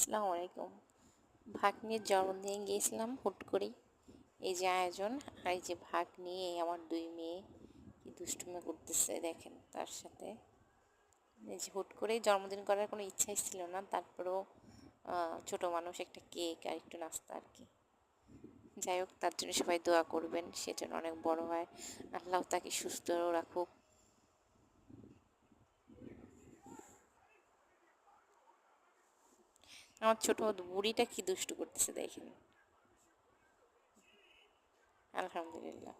আসসালামু আলাইকুম। ভাগ্নির জন্মদিনে গিয়েছিলাম হুট করেই। এই যে আয়োজন, আর এই যে ভাগ্নি আমার দুই মেয়ে কি দুষ্টুমি করতেছে দেখেন তার সাথে। এই যে হুট করেই জন্মদিন করার কোনো ইচ্ছাই ছিল না, তারপরেও ছোট মানুষ একটা কেক আর একটু নাস্তা আর কি। যাই হোক, তার জন্য সবাই দোয়া করবেন, সে যেন অনেক বড় হয়, আল্লাহ তাকে সুস্থ রাখুক। আমার ছোট বুড়িটা কি দুষ্টু করতেছে দেখেন। আলহামদুলিল্লাহ।